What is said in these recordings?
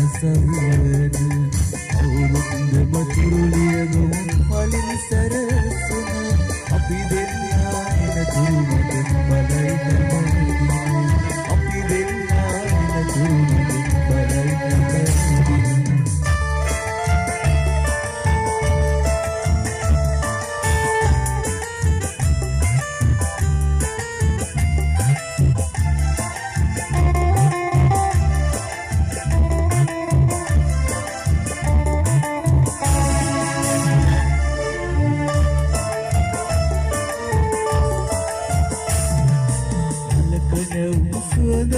සරසවියන අවුරුද්දම තුරුලියගොම මලින් සරසන අපි දෙන්නා එන තුරුමට බලයි නැමදින අපි දෙන්නා එන තුරුමට බලයි නැමදින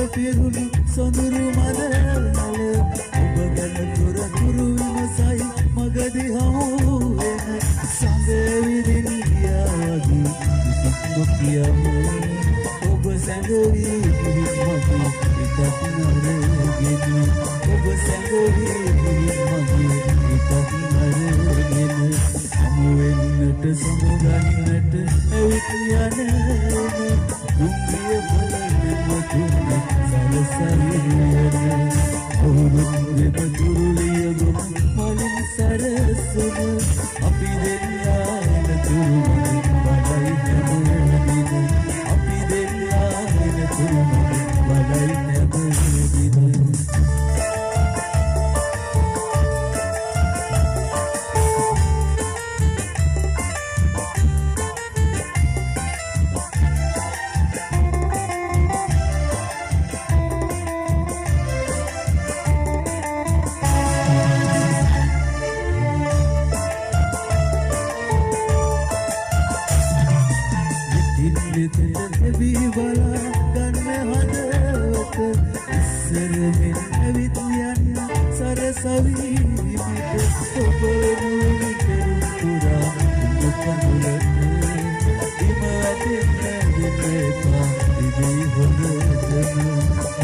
පිරුණු සොඳුරු මදනල ඔබ ගැන තුරතුරු විමසයි මගදී හමු වෙන සඳ විදිනියා වගේ කිසිත් නොකියම ඔබ සැඟවි පිහින් මගේ හිතත් නරගෙන ඔබ සැඟවි පිහින් මගේ හිතත් නරගෙන හමු වෙන්නට සමුගන්නට ඇවිත් යන දුම්රිය බලන්න සරසවියන අවුරුද්දම තුරුලියගොම මලින් සරසන අපි දෙන්නා එන තුරුමට බලයි නැමදින අපි දෙන්නා එන තුරුමට බලයි නැමදින බලා ගන්න හදවත ඉස්සර මෙන් ඇවිත් යන්න සරසවි විමිට ඔබ නුවණ පුරා දුකනුලට ඉම ඇතෙන්න දෙන්නේපා ඉදී හොඳටම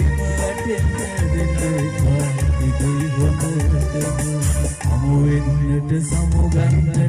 ඉම ඇතෙන්න දෙන්නේපා ඉදී හොඳටම හමු වෙන්නට සමුගන්න